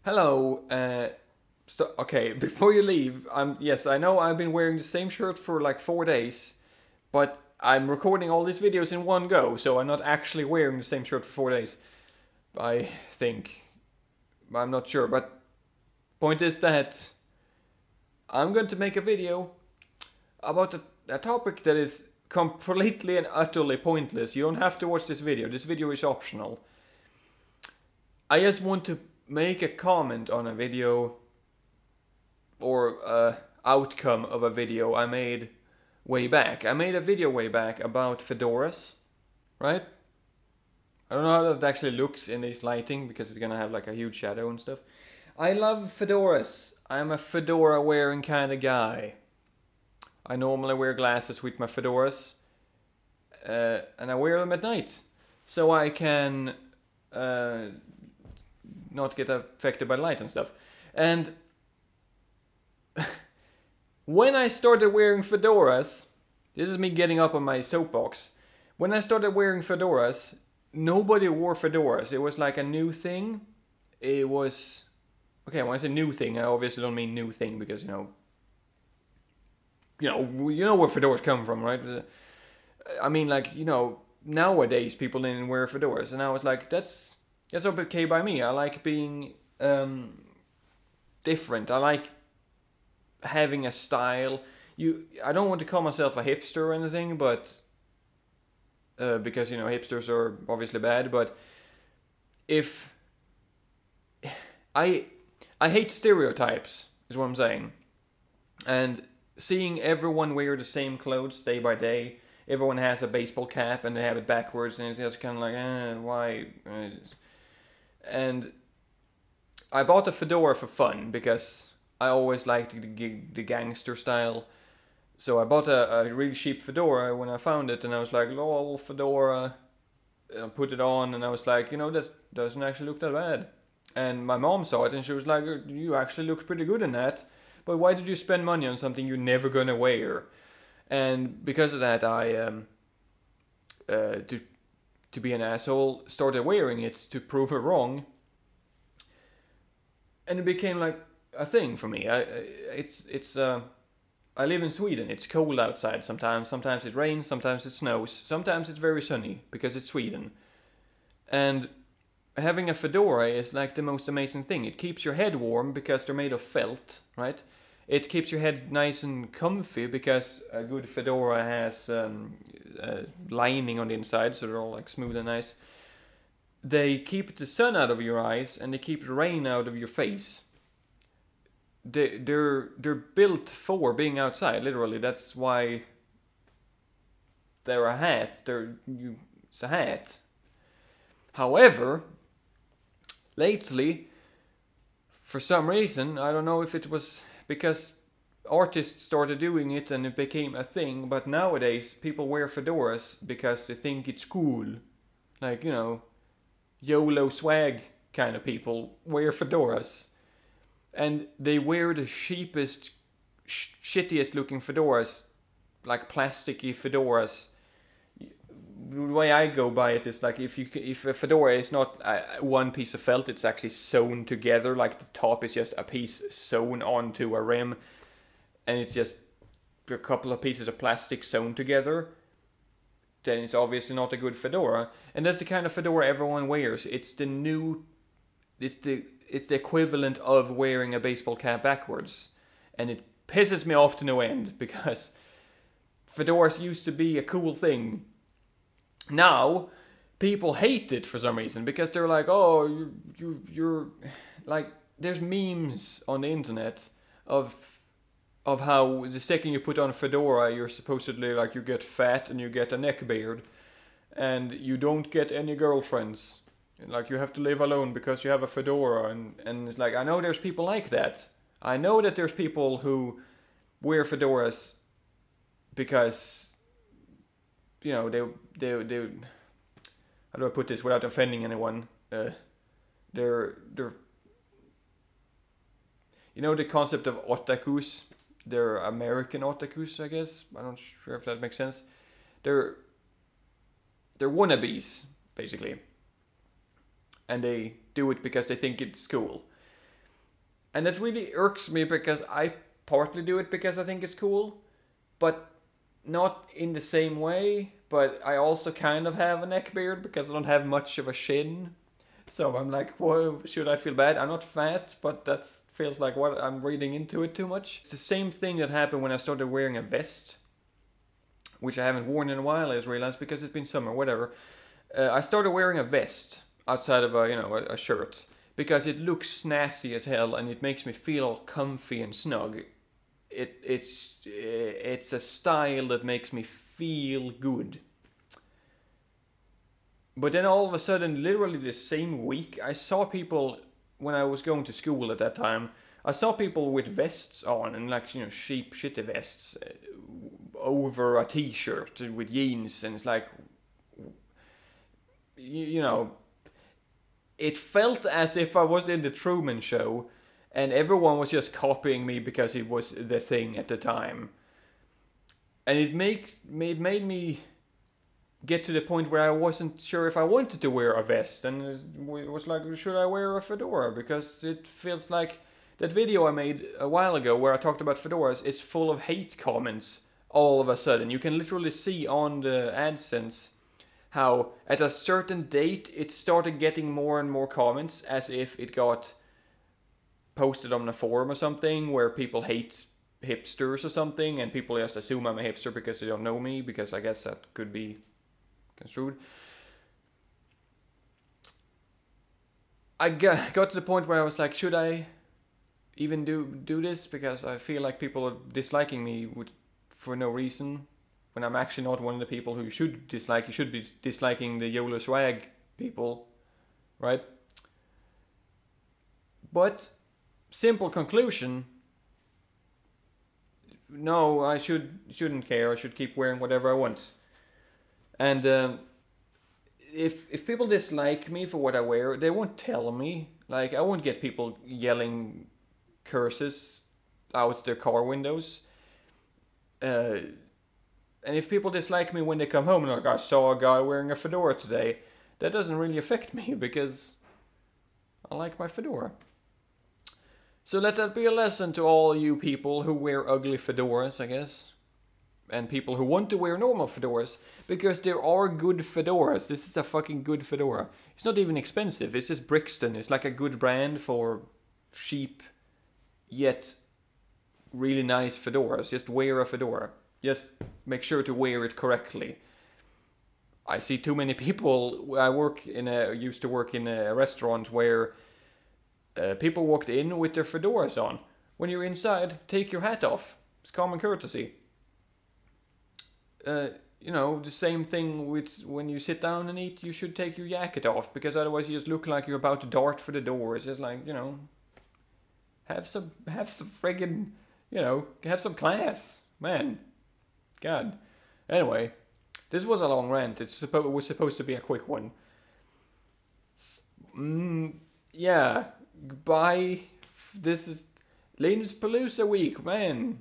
Hello. Okay, before you leave, yes, I know I've been wearing the same shirt for like 4 days, but I'm recording all these videos in one go, so I'm not actually wearing the same shirt for 4 days. I think. I'm not sure, but point is that I'm going to make a video about a topic that is completely and utterly pointless. You don't have to watch this video. This video is optional. I just want to make a comment on a video or outcome of a video I made way back. I made a video way back about fedoras, right? I don't know how that actually looks in this lighting because it's gonna have like a huge shadow and stuff. I love fedoras. I'm a fedora wearing kind of guy. I normally wear glasses with my fedoras, and I wear them at night so I can not get affected by light and stuff. And when I started wearing fedoras, this is me getting up on my soapbox. When I started wearing fedoras, nobody wore fedoras. It was like a new thing. It was... Okay, when I say new thing, I obviously don't mean new thing because, you know where fedoras come from, right? I mean, like, nowadays people didn't wear fedoras. And I was like, that's okay by me. I like being different. I like having a style. I don't want to call myself a hipster or anything, but because hipsters are obviously bad. But if I hate stereotypes, is what I'm saying, and seeing everyone wear the same clothes day by day. Everyone has a baseball cap and they have it backwards, and it's just kind of like, why? And I bought a fedora for fun because I always liked the gangster style. So I bought a really cheap fedora when I found it, and I was like, lol, fedora. I put it on, and I was like, that doesn't actually look that bad. And my mom saw it, and she was like, you actually look pretty good in that. But why did you spend money on something you're never gonna wear? And because of that, I to be an asshole, started wearing it to prove her wrong. And it became like a thing for me. I live in Sweden. It's cold outside sometimes. Sometimes it rains. Sometimes it snows. Sometimes it's very sunny because it's Sweden. And having a fedora is like the most amazing thing. It keeps your head warm because they're made of felt, right? It keeps your head nice and comfy because a good fedora has lining on the inside, so they're all like smooth and nice. They keep the sun out of your eyes and they keep the rain out of your face. They're built for being outside, literally. That's why they're a hat. It's a hat. However, lately, for some reason, I don't know if it was because artists started doing it and it became a thing, but nowadays people wear fedoras because they think it's cool. Like, YOLO swag kind of people wear fedoras. And they wear the cheapest, shittiest looking fedoras, like plasticky fedoras. The way I go by it is like if a fedora is not one piece of felt, it's actually sewn together. Like the top is just a piece sewn onto a rim, and it's just a couple of pieces of plastic sewn together. Then it's obviously not a good fedora, and that's the kind of fedora everyone wears. It's the equivalent of wearing a baseball cap backwards, and it pisses me off to no end because fedoras used to be a cool thing. Now, people hate it for some reason because they're like, oh, you're like, there's memes on the internet of how the second you put on a fedora, you're supposedly like, you get fat and you get a neck beard and you don't get any girlfriends. Like, you have to live alone because you have a fedora, and it's like, I know there's people like that. I know that there's people who wear fedoras because, they how do I put this without offending anyone? They're the concept of otakus. They're American otakus, I guess. I'm not sure if that makes sense. They're wannabes, basically. And they do it because they think it's cool. And that really irks me because I partly do it because I think it's cool, but not in the same way. But I also kind of have a neck beard because I don't have much of a chin. So I'm like, whoa, should I feel bad? I'm not fat, but that feels like what I'm reading into it too much. It's the same thing that happened when I started wearing a vest, which I haven't worn in a while, I just realized, because it's been summer, whatever. I started wearing a vest outside of a shirt because it looks snazzy as hell and it makes me feel comfy and snug. It's a style that makes me feel good. But then all of a sudden, literally the same week, I saw people, when I was going to school at that time, I saw people with vests on, and like, cheap shitty vests over a t-shirt with jeans, and it's like, it felt as if I was in the Truman Show, and everyone was just copying me because it was the thing at the time. And it made me get to the point where I wasn't sure if I wanted to wear a vest, and it was like, should I wear a fedora? Because it feels like that video I made a while ago where I talked about fedoras is full of hate comments all of a sudden. You can literally see on the AdSense how at a certain date it started getting more and more comments, as if it got posted on a forum or something where people hate hipsters or something, and people just assume I'm a hipster because they don't know me, because I guess that could be construed. I got to the point where I was like, should I even do this? Because I feel like people are disliking me for no reason, when I'm actually not one of the people who you should dislike. You should be disliking the YOLO swag people, right? But simple conclusion: no, I shouldn't care. I should keep wearing whatever I want. And if people dislike me for what I wear, they won't tell me. Like, I won't get people yelling curses out their car windows. And if people dislike me when they come home, like, I saw a guy wearing a fedora today, that doesn't really affect me because I like my fedora. So let that be a lesson to all you people who wear ugly fedoras, I guess. And people who want to wear normal fedoras, because there are good fedoras. This is a fucking good fedora. It's not even expensive. It's just Brixton. It's like a good brand for cheap yet really nice fedoras. Just wear a fedora. Just make sure to wear it correctly. I see too many people. I used to work in a restaurant where people walked in with their fedoras on. When you're inside, take your hat off. It's common courtesy. The same thing with when you sit down and eat, you should take your jacket off, because otherwise you just look like you're about to dart for the door. It's just like, have some friggin', have some class, man. God. Anyway, this was a long rant. It was supposed to be a quick one. Yeah. Goodbye. This is Linus Palooza week, man.